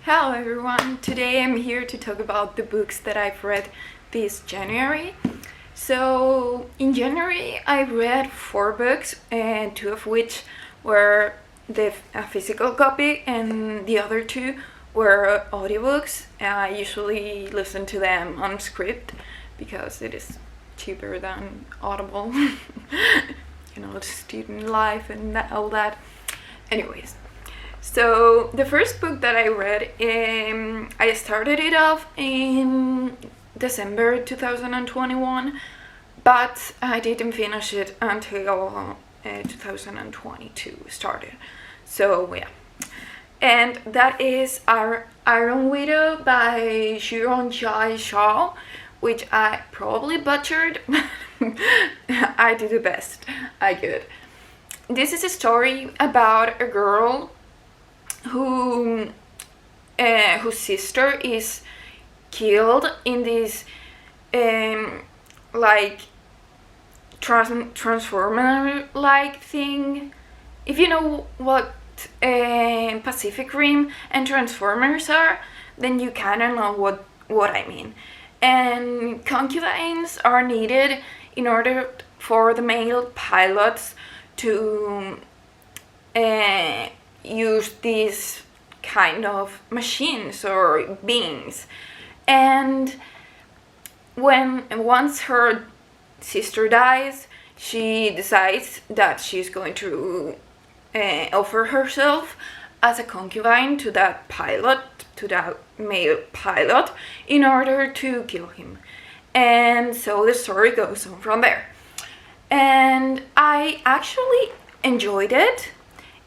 Hello everyone! Today I'm here to talk about the books that I've read this January. So in January I read 4 books, and 2 of which were a physical copy and the other 2 were audiobooks. I usually listen to them on script because it is cheaper than Audible. The student life and all that. Anyways. So the first book that I read, I started it off in December 2021, but I didn't finish it until 2022 started. So yeah, and that is our Iron Widow by Xirongjia Zhao, which I probably butchered. I did the best I could. This is a story about a girl whose sister is killed in this transformer-like thing. If you know what Pacific Rim and Transformers are, then you kind of know what I mean. And concubines are needed in order for the male pilots to use these kind of machines or beings. And once her sister dies, she decides that she's going to offer herself as a concubine to that male pilot, in order to kill him. And so the story goes on from there. And I actually enjoyed it.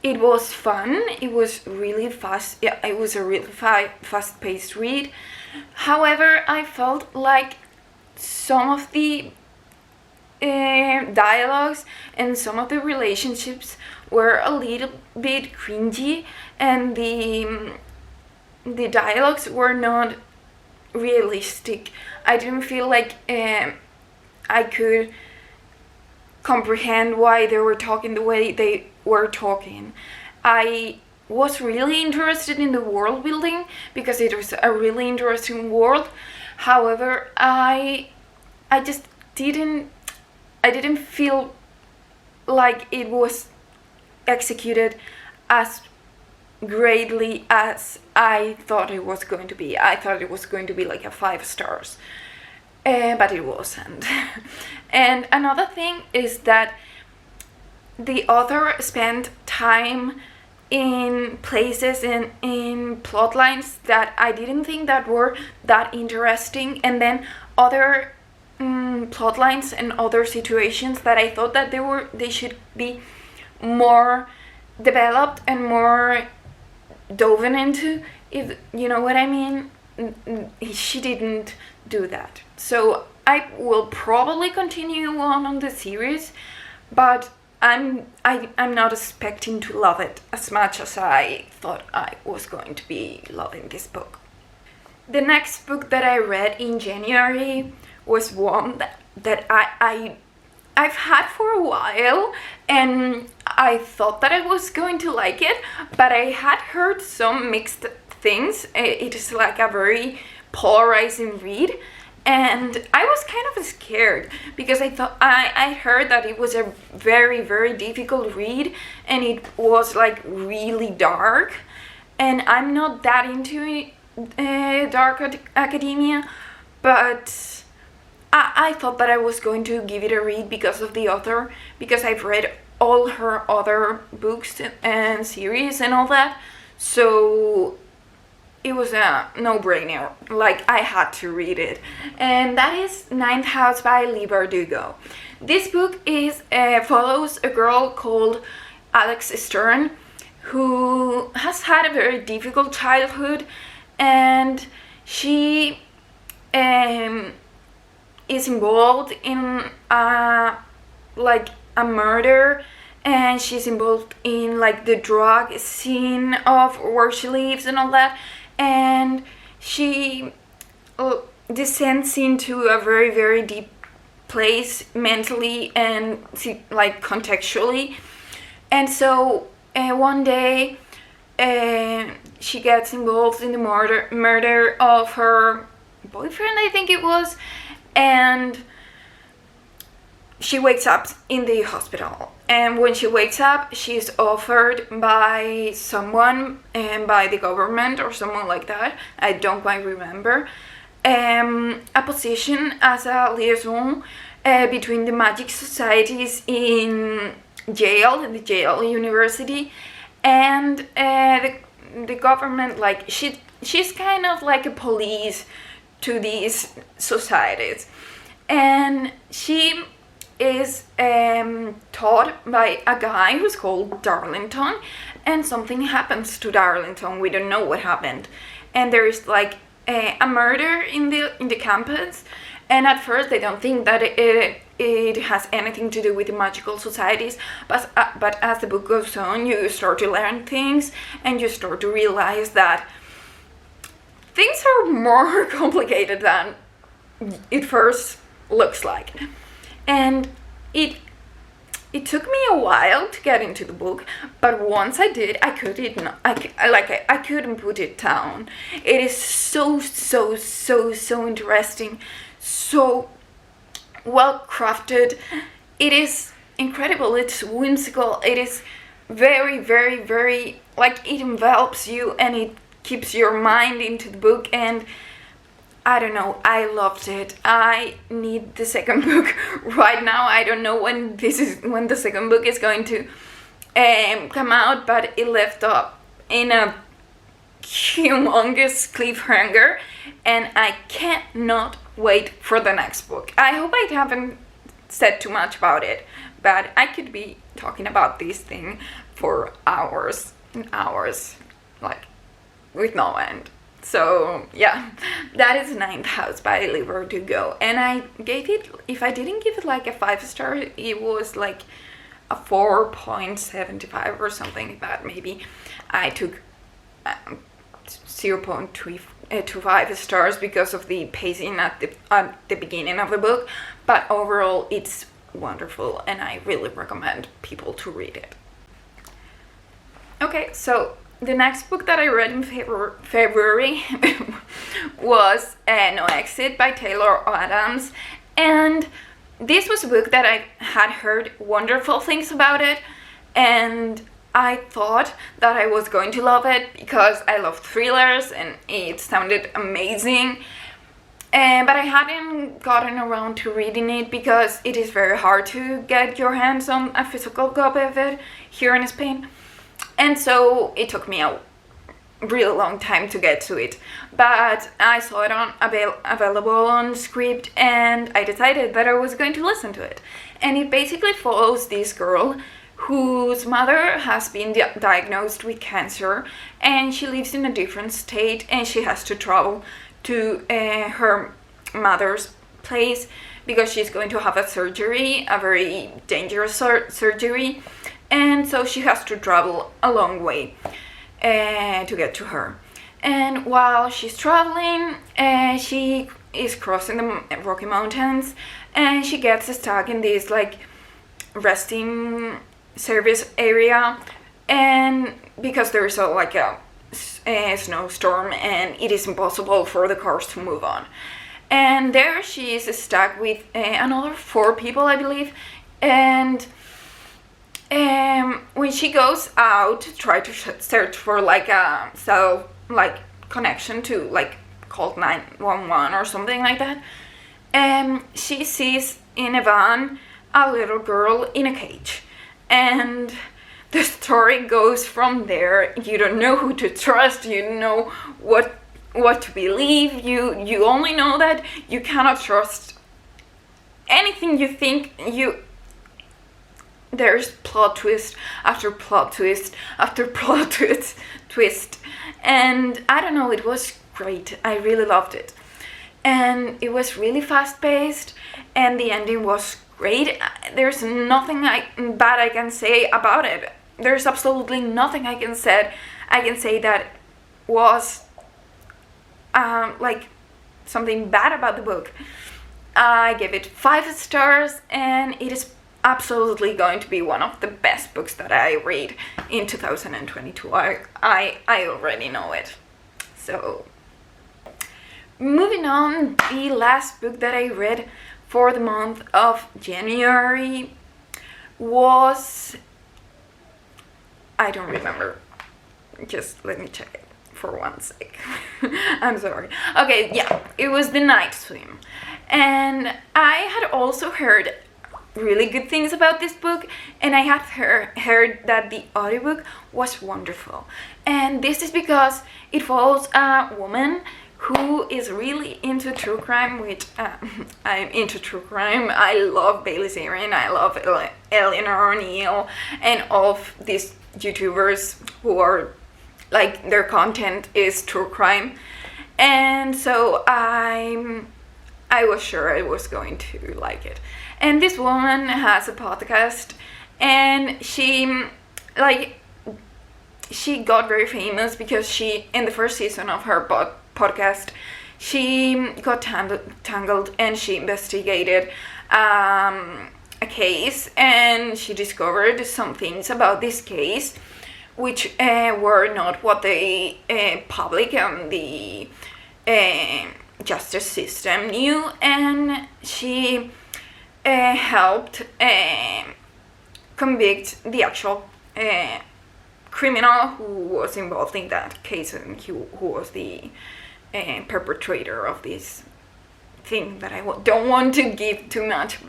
It was fun. It was really fast. Yeah, it was a really fast-paced read. However, I felt like some of the dialogues and some of the relationships were a little bit cringy, and the dialogues were not realistic. I didn't feel like I could comprehend why they were talking the way they were talking. I was really interested in the world building because it was a really interesting world. However, I didn't feel like it was executed as greatly as I thought it was going to be. I thought it was going to be like a 5 stars. But it wasn't. And another thing is that the author spent time in places and in plot lines that I didn't think that were that interesting, and then other plot lines and other situations that I thought that they should be more developed and more dove into, if you know what I mean. She didn't do that. So I will probably continue on the series, but I'm not expecting to love it as much as I thought I was going to be loving this book. The next book that I read in January was one that I've had for a while, and I thought that I was going to like it, but I had heard some mixed things. It is like a very polarizing read, and I was kind of scared because I thought I heard that it was a very, very difficult read, and it was like really dark, and I'm not that into dark academia, but I thought that I was going to give it a read because of the author, because I've read all her other books and series and all that, so it was a no-brainer. Like, I had to read it. And that is Ninth House by Leigh Bardugo. This book follows a girl called Alex Stern, who has had a very difficult childhood, and she is involved in a murder, and she's involved in like the drug scene of where she lives and all that, and she descends into a very, very deep place mentally and like contextually. And so one day she gets involved in the murder of her boyfriend, I think it was, and she wakes up in the hospital. And when she wakes up, she's offered by someone, by the government or someone like that, I don't quite remember, a position as a liaison between the magic societies in the Yale University, and the government. Like, she's kind of like a police to these societies, and she is taught by a guy who's called Darlington, and something happens to Darlington. We don't know what happened, and there is like a murder in the campus, and at first they don't think that it has anything to do with the magical societies, but as the book goes on, you start to learn things, and you start to realize that things are more complicated than it first looks like. And it took me a while to get into the book, but once I did, I couldn't put it down. It is so interesting, so well crafted. It is incredible. It's whimsical. It is very, like, it envelops you, and it keeps your mind into the book, and I don't know, I loved it. I need the second book right now. I don't know when the second book is going to come out, but it left up in a humongous cliffhanger, and I cannot wait for the next book. I hope I haven't said too much about it, but I could be talking about this thing for hours and hours, like, with no end. So yeah, that is Ninth House by Leigh Bardugo, and I gave it, if I didn't give it like a 5-star, it was like a 4.75 or something like that. Maybe I took 0.25 stars because of the pacing at the beginning of the book, but overall it's wonderful, and I really recommend people to read it. Okay, so the next book that I read in February was No Exit by Taylor Adams, and this was a book that I had heard wonderful things about it, and I thought that I was going to love it because I love thrillers and it sounded amazing, but I hadn't gotten around to reading it because it is very hard to get your hands on a physical copy of it here in Spain. And so it took me a really long time to get to it, but I saw it available on Scribd, and I decided that I was going to listen to it. And it basically follows this girl whose mother has been diagnosed with cancer, and she lives in a different state, and she has to travel to her mother's place because she's going to have a surgery, a very dangerous surgery. And so she has to travel a long way to get to her. And while she's traveling, she is crossing the Rocky Mountains, and she gets stuck in this like resting service area, and because there's a snowstorm, and it is impossible for the cars to move on. And there she is stuck with another 4 people, I believe, and when she goes out to try to search for like a cell like connection to like call 911 or something like that, she sees in a van a little girl in a cage, and the story goes from there. You don't know who to trust, you don't know what to believe, you only know that you cannot trust anything you think. There's plot twist after plot twist after plot twist, and I don't know, it was great. I really loved it, and it was really fast paced, and the ending was great. There's nothing bad I can say about it. There's absolutely nothing I can say that was like something bad about the book. I give it 5 stars, and it is absolutely going to be one of the best books that I read in 2022. I already know it. So, moving on, the last book that I read for the month of January was... I don't remember. Just let me check it for one sec. I'm sorry. Okay, yeah, it was The Night Swim. And I had also heard really good things about this book, and I had heard that the audiobook was wonderful. And this is because it follows a woman who is really into true crime, which I'm into true crime. I love Bailey Sarian, I love Eleanor O'Neill, and all of these YouTubers who are like, their content is true crime. And so I was sure I was going to like it. And this woman has a podcast, and she got very famous because she, in the first season of her podcast, she got tangled and she investigated a case, and she discovered some things about this case which were not what the public and the justice system knew, and she helped convict the actual criminal who was involved in that case, and who was the perpetrator of this thing that I don't want to give too much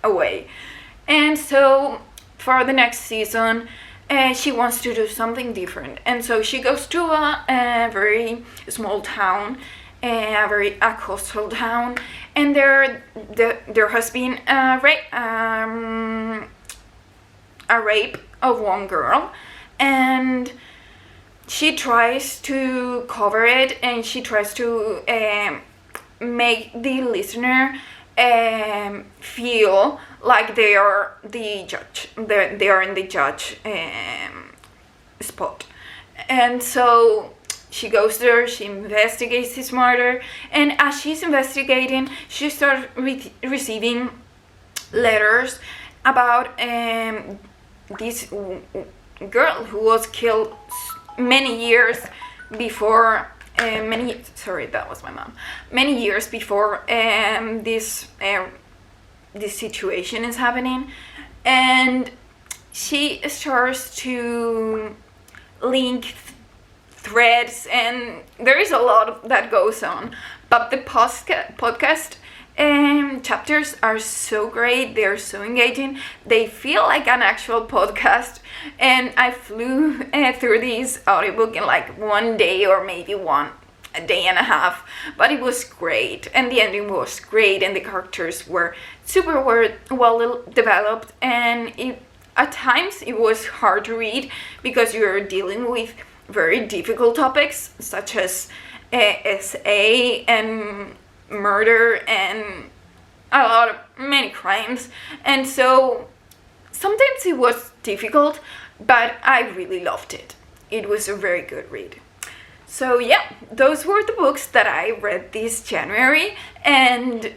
away. And so for the next season, she wants to do something different, and so she goes to a very small town, a coastal town, and there has been a rape of one girl, and she tries to cover it, and she tries to make the listener feel like they are the judge. They are in the judge spot. And so she goes there, she investigates this murder, and as she's investigating, she starts receiving letters about this girl who was killed many years before. Many years before this situation is happening, and she starts to link threads, and there is a lot that goes on. But the podcast chapters are so great, they're so engaging, they feel like an actual podcast, and I flew through this audiobook in like one day, or maybe a day and a half, but it was great, and the ending was great, and the characters were super well developed, and at times it was hard to read because you're dealing with very difficult topics such as SA and murder and many crimes, and so sometimes it was difficult, but I really loved it. It was a very good read. So yeah, those were the books that I read this January, and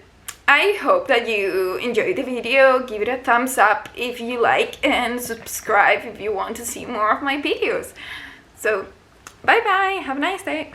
I hope that you enjoyed the video. Give it a thumbs up if you like, and subscribe if you want to see more of my videos. So bye bye, have a nice day.